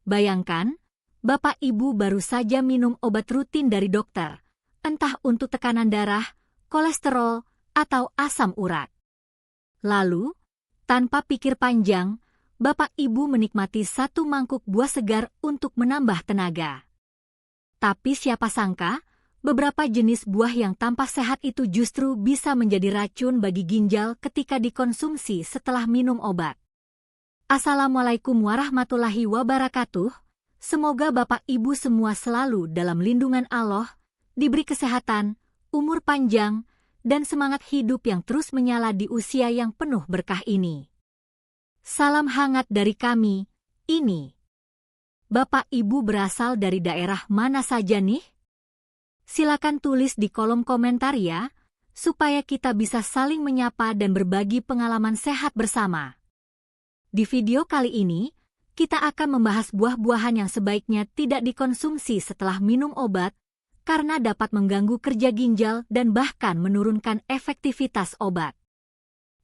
Bayangkan, Bapak Ibu baru saja minum obat rutin dari dokter, entah untuk tekanan darah, kolesterol, atau asam urat. Lalu, tanpa pikir panjang, Bapak Ibu menikmati satu mangkuk buah segar untuk menambah tenaga. Tapi siapa sangka, beberapa jenis buah yang tampak sehat itu justru bisa menjadi racun bagi ginjal ketika dikonsumsi setelah minum obat. Assalamualaikum warahmatullahi wabarakatuh. Semoga Bapak Ibu semua selalu dalam lindungan Allah, diberi kesehatan, umur panjang, dan semangat hidup yang terus menyala di usia yang penuh berkah ini. Salam hangat dari kami, ini. Bapak Ibu berasal dari daerah mana saja nih? Silakan tulis di kolom komentar ya, supaya kita bisa saling menyapa dan berbagi pengalaman sehat bersama. Di video kali ini, kita akan membahas buah-buahan yang sebaiknya tidak dikonsumsi setelah minum obat, karena dapat mengganggu kerja ginjal dan bahkan menurunkan efektivitas obat.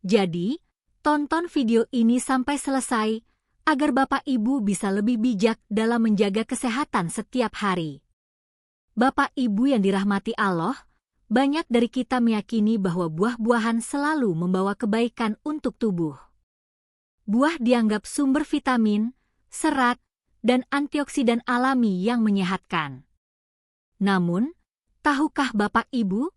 Jadi, tonton video ini sampai selesai, agar Bapak Ibu bisa lebih bijak dalam menjaga kesehatan setiap hari. Bapak Ibu yang dirahmati Allah, banyak dari kita meyakini bahwa buah-buahan selalu membawa kebaikan untuk tubuh. Buah dianggap sumber vitamin, serat, dan antioksidan alami yang menyehatkan. Namun, tahukah Bapak Ibu?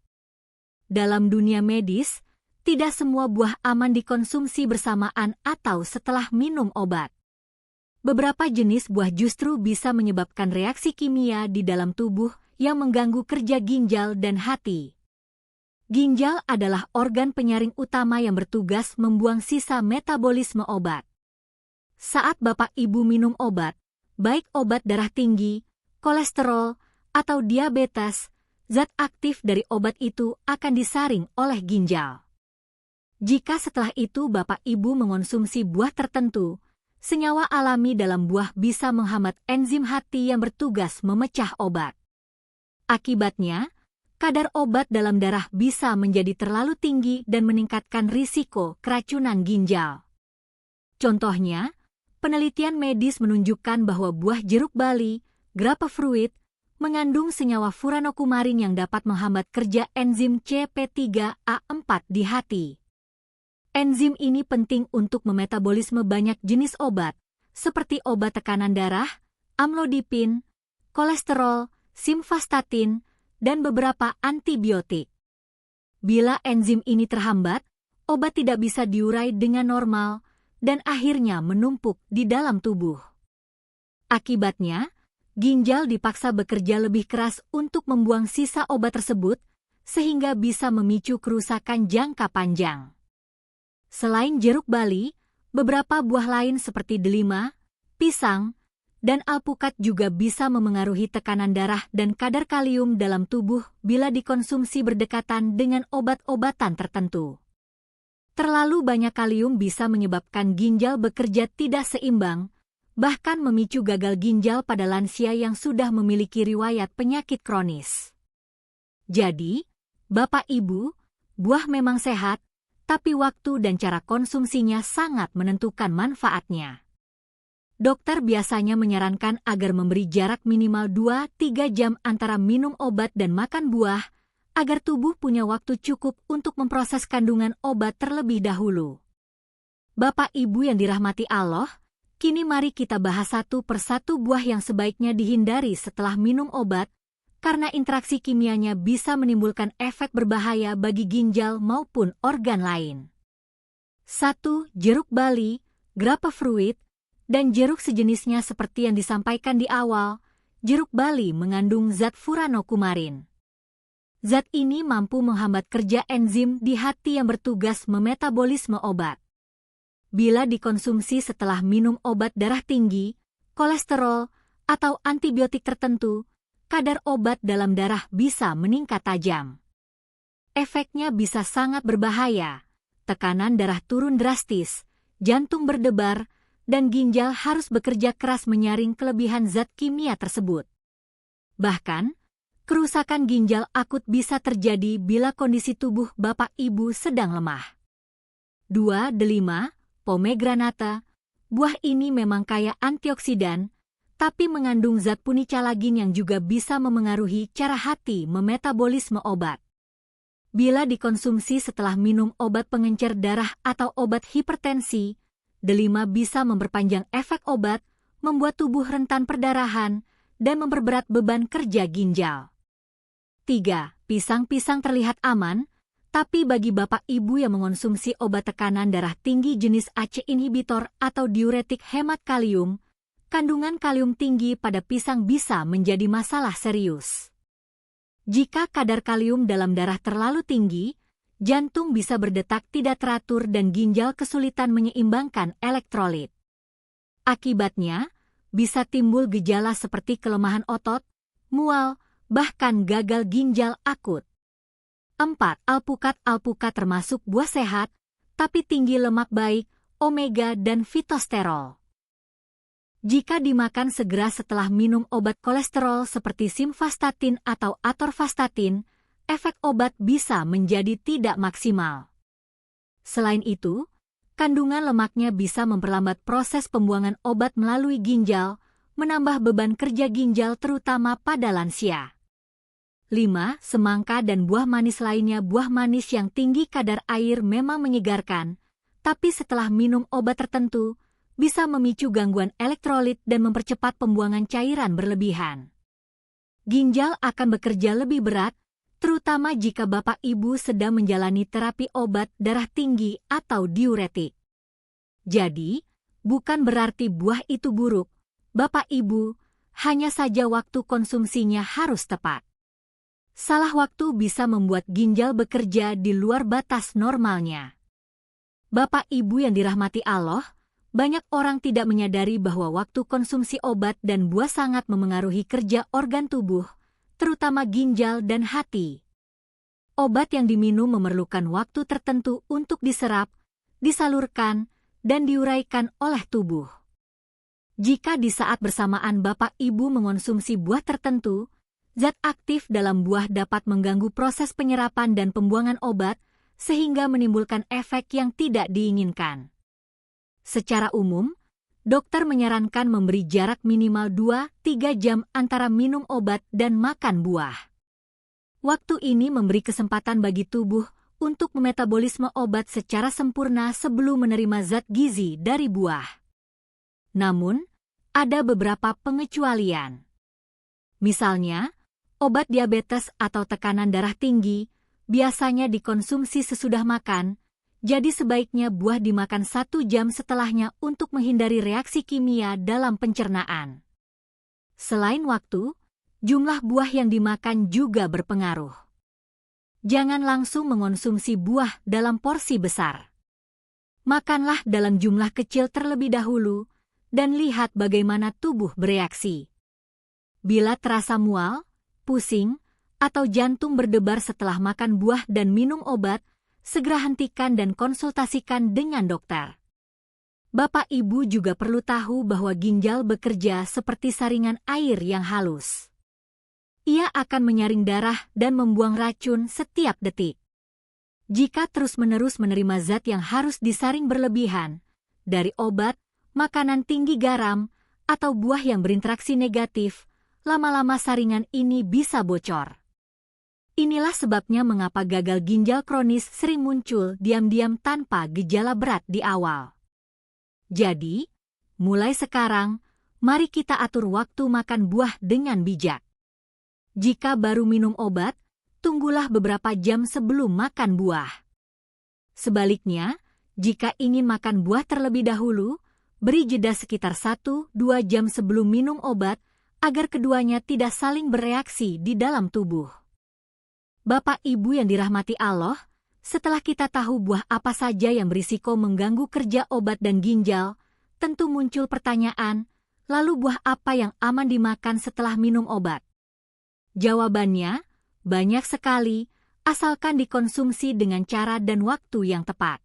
Dalam dunia medis, tidak semua buah aman dikonsumsi bersamaan atau setelah minum obat. Beberapa jenis buah justru bisa menyebabkan reaksi kimia di dalam tubuh yang mengganggu kerja ginjal dan hati. Ginjal adalah organ penyaring utama yang bertugas membuang sisa metabolisme obat. Saat Bapak Ibu minum obat, baik obat darah tinggi, kolesterol, atau diabetes, zat aktif dari obat itu akan disaring oleh ginjal. Jika setelah itu Bapak Ibu mengonsumsi buah tertentu, senyawa alami dalam buah bisa menghambat enzim hati yang bertugas memecah obat. Akibatnya, kadar obat dalam darah bisa menjadi terlalu tinggi dan meningkatkan risiko keracunan ginjal. Contohnya, penelitian medis menunjukkan bahwa buah jeruk bali, grapefruit, mengandung senyawa furanokumarin yang dapat menghambat kerja enzim CP3A4 di hati. Enzim ini penting untuk memetabolisme banyak jenis obat, seperti obat tekanan darah, amlodipin, kolesterol, simvastatin, dan beberapa antibiotik. Bila enzim ini terhambat, obat tidak bisa diurai dengan normal dan akhirnya menumpuk di dalam tubuh. Akibatnya, ginjal dipaksa bekerja lebih keras untuk membuang sisa obat tersebut, sehingga bisa memicu kerusakan jangka panjang. Selain jeruk bali, beberapa buah lain seperti delima, pisang, dan alpukat juga bisa memengaruhi tekanan darah dan kadar kalium dalam tubuh bila dikonsumsi berdekatan dengan obat-obatan tertentu. Terlalu banyak kalium bisa menyebabkan ginjal bekerja tidak seimbang, bahkan memicu gagal ginjal pada lansia yang sudah memiliki riwayat penyakit kronis. Jadi, Bapak Ibu, buah memang sehat, tapi waktu dan cara konsumsinya sangat menentukan manfaatnya. Dokter biasanya menyarankan agar memberi jarak minimal 2-3 jam antara minum obat dan makan buah, agar tubuh punya waktu cukup untuk memproses kandungan obat terlebih dahulu. Bapak Ibu yang dirahmati Allah, kini mari kita bahas satu persatu buah yang sebaiknya dihindari setelah minum obat, karena interaksi kimianya bisa menimbulkan efek berbahaya bagi ginjal maupun organ lain. 1. Jeruk bali, grapefruit, dan jeruk sejenisnya seperti yang disampaikan di awal, jeruk bali mengandung zat furanokumarin. Zat ini mampu menghambat kerja enzim di hati yang bertugas memetabolisme obat. Bila dikonsumsi setelah minum obat darah tinggi, kolesterol, atau antibiotik tertentu, kadar obat dalam darah bisa meningkat tajam. Efeknya bisa sangat berbahaya, tekanan darah turun drastis, jantung berdebar, dan ginjal harus bekerja keras menyaring kelebihan zat kimia tersebut. Bahkan, kerusakan ginjal akut bisa terjadi bila kondisi tubuh Bapak Ibu sedang lemah. 2. Delima, pomegranate. Buah ini memang kaya antioksidan, tapi mengandung zat punicalagin yang juga bisa memengaruhi cara hati memetabolisme obat. Bila dikonsumsi setelah minum obat pengencer darah atau obat hipertensi, delima bisa memperpanjang efek obat, membuat tubuh rentan perdarahan, dan memperberat beban kerja ginjal. 3. Pisang-pisang terlihat aman, tapi bagi bapak ibu yang mengonsumsi obat tekanan darah tinggi jenis ACE inhibitor atau diuretik hemat kalium, kandungan kalium tinggi pada pisang bisa menjadi masalah serius. Jika kadar kalium dalam darah terlalu tinggi, jantung bisa berdetak tidak teratur dan ginjal kesulitan menyeimbangkan elektrolit. Akibatnya, bisa timbul gejala seperti kelemahan otot, mual, bahkan gagal ginjal akut. 4. Alpukat termasuk buah sehat, tapi tinggi lemak baik, omega dan fitosterol. Jika dimakan segera setelah minum obat kolesterol seperti simvastatin atau atorvastatin, efek obat bisa menjadi tidak maksimal. Selain itu, kandungan lemaknya bisa memperlambat proses pembuangan obat melalui ginjal, menambah beban kerja ginjal terutama pada lansia. 5. Semangka dan buah manis lainnya. Buah manis yang tinggi kadar air memang menyegarkan, tapi setelah minum obat tertentu, bisa memicu gangguan elektrolit dan mempercepat pembuangan cairan berlebihan. Ginjal akan bekerja lebih berat, terutama jika bapak ibu sedang menjalani terapi obat darah tinggi atau diuretik. Jadi, bukan berarti buah itu buruk, bapak ibu, hanya saja waktu konsumsinya harus tepat. Salah waktu bisa membuat ginjal bekerja di luar batas normalnya. Bapak ibu yang dirahmati Allah, banyak orang tidak menyadari bahwa waktu konsumsi obat dan buah sangat memengaruhi kerja organ tubuh, terutama ginjal dan hati. Obat yang diminum memerlukan waktu tertentu untuk diserap, disalurkan, dan diuraikan oleh tubuh. Jika di saat bersamaan bapak ibu mengonsumsi buah tertentu, zat aktif dalam buah dapat mengganggu proses penyerapan dan pembuangan obat, sehingga menimbulkan efek yang tidak diinginkan. Secara umum, dokter menyarankan memberi jarak minimal 2-3 jam antara minum obat dan makan buah. Waktu ini memberi kesempatan bagi tubuh untuk memetabolisme obat secara sempurna sebelum menerima zat gizi dari buah. Namun, ada beberapa pengecualian. Misalnya, obat diabetes atau tekanan darah tinggi biasanya dikonsumsi sesudah makan, jadi sebaiknya buah dimakan 1 jam setelahnya untuk menghindari reaksi kimia dalam pencernaan. Selain waktu, jumlah buah yang dimakan juga berpengaruh. Jangan langsung mengonsumsi buah dalam porsi besar. Makanlah dalam jumlah kecil terlebih dahulu, dan lihat bagaimana tubuh bereaksi. Bila terasa mual, pusing, atau jantung berdebar setelah makan buah dan minum obat, segera hentikan dan konsultasikan dengan dokter. Bapak ibu juga perlu tahu bahwa ginjal bekerja seperti saringan air yang halus. Ia akan menyaring darah dan membuang racun setiap detik. Jika terus-menerus menerima zat yang harus disaring berlebihan, dari obat, makanan tinggi garam, atau buah yang berinteraksi negatif, lama-lama saringan ini bisa bocor. Inilah sebabnya mengapa gagal ginjal kronis sering muncul diam-diam tanpa gejala berat di awal. Jadi, mulai sekarang, mari kita atur waktu makan buah dengan bijak. Jika baru minum obat, tunggulah beberapa jam sebelum makan buah. Sebaliknya, jika ingin makan buah terlebih dahulu, beri jeda sekitar 1-2 jam sebelum minum obat agar keduanya tidak saling bereaksi di dalam tubuh. Bapak Ibu yang dirahmati Allah, setelah kita tahu buah apa saja yang berisiko mengganggu kerja obat dan ginjal, tentu muncul pertanyaan, lalu buah apa yang aman dimakan setelah minum obat? Jawabannya, banyak sekali, asalkan dikonsumsi dengan cara dan waktu yang tepat.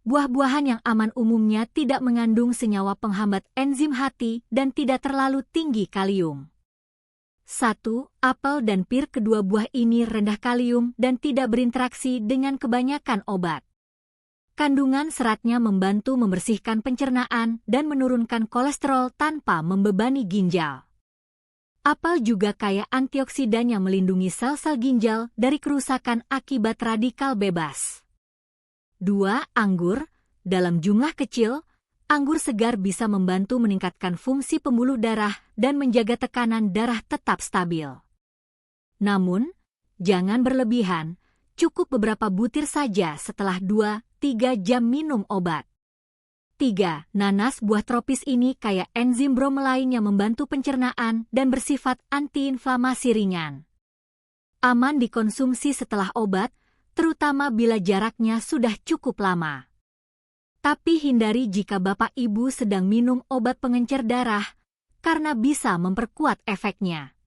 Buah-buahan yang aman umumnya tidak mengandung senyawa penghambat enzim hati dan tidak terlalu tinggi kalium. 1. Apel dan pir. Kedua buah ini rendah kalium dan tidak berinteraksi dengan kebanyakan obat. Kandungan seratnya membantu membersihkan pencernaan dan menurunkan kolesterol tanpa membebani ginjal. Apel juga kaya antioksidan yang melindungi sel-sel ginjal dari kerusakan akibat radikal bebas. 2. Anggur. Dalam jumlah kecil, anggur segar bisa membantu meningkatkan fungsi pembuluh darah dan menjaga tekanan darah tetap stabil. Namun, jangan berlebihan, cukup beberapa butir saja setelah 2-3 jam minum obat. 3. Nanas. Buah tropis ini kaya enzim bromelain yang membantu pencernaan dan bersifat antiinflamasi ringan. Aman dikonsumsi setelah obat, terutama bila jaraknya sudah cukup lama. Tapi hindari jika Bapak Ibu sedang minum obat pengencer darah, karena bisa memperkuat efeknya.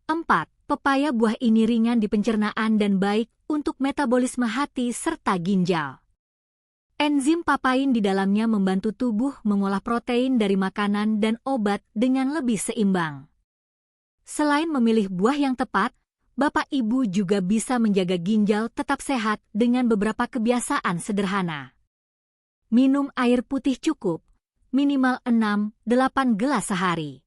4. Pepaya. Buah ini ringan di pencernaan dan baik untuk metabolisme hati serta ginjal. Enzim papain di dalamnya membantu tubuh mengolah protein dari makanan dan obat dengan lebih seimbang. Selain memilih buah yang tepat, Bapak Ibu juga bisa menjaga ginjal tetap sehat dengan beberapa kebiasaan sederhana. Minum air putih cukup, minimal 6-8 gelas sehari.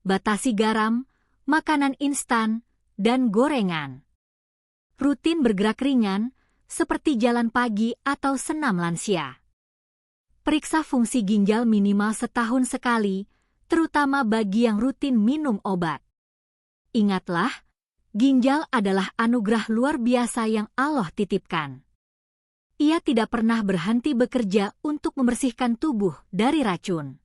Batasi garam, makanan instan, dan gorengan. Rutin bergerak ringan, seperti jalan pagi atau senam lansia. Periksa fungsi ginjal minimal setahun sekali, terutama bagi yang rutin minum obat. Ingatlah, ginjal adalah anugerah luar biasa yang Allah titipkan. Ia tidak pernah berhenti bekerja untuk membersihkan tubuh dari racun.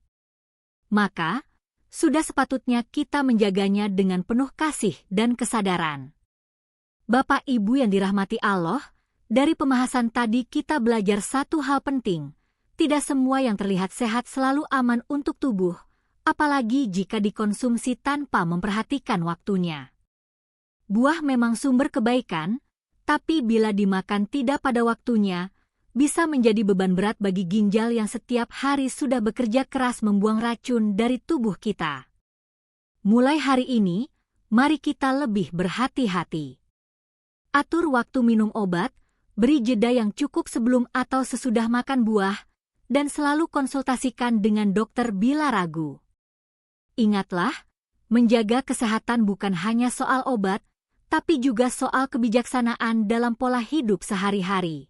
Maka, sudah sepatutnya kita menjaganya dengan penuh kasih dan kesadaran. Bapak Ibu yang dirahmati Allah, dari pembahasan tadi kita belajar satu hal penting. Tidak semua yang terlihat sehat selalu aman untuk tubuh, apalagi jika dikonsumsi tanpa memperhatikan waktunya. Buah memang sumber kebaikan, tapi bila dimakan tidak pada waktunya, bisa menjadi beban berat bagi ginjal yang setiap hari sudah bekerja keras membuang racun dari tubuh kita. Mulai hari ini, mari kita lebih berhati-hati. Atur waktu minum obat, beri jeda yang cukup sebelum atau sesudah makan buah, dan selalu konsultasikan dengan dokter bila ragu. Ingatlah, menjaga kesehatan bukan hanya soal obat, tapi juga soal kebijaksanaan dalam pola hidup sehari-hari.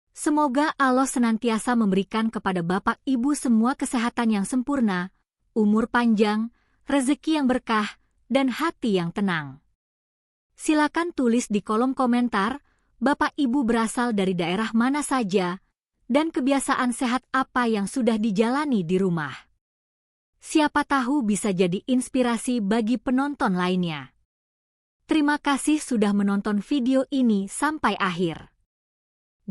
Semoga Allah senantiasa memberikan kepada Bapak Ibu semua kesehatan yang sempurna, umur panjang, rezeki yang berkah, dan hati yang tenang. Silakan tulis di kolom komentar, Bapak Ibu berasal dari daerah mana saja, dan kebiasaan sehat apa yang sudah dijalani di rumah. Siapa tahu bisa jadi inspirasi bagi penonton lainnya. Terima kasih sudah menonton video ini sampai akhir.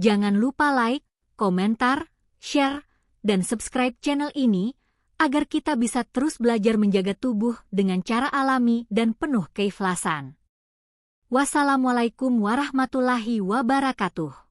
Jangan lupa like, komentar, share, dan subscribe channel ini, agar kita bisa terus belajar menjaga tubuh dengan cara alami dan penuh keikhlasan. Wassalamualaikum warahmatullahi wabarakatuh.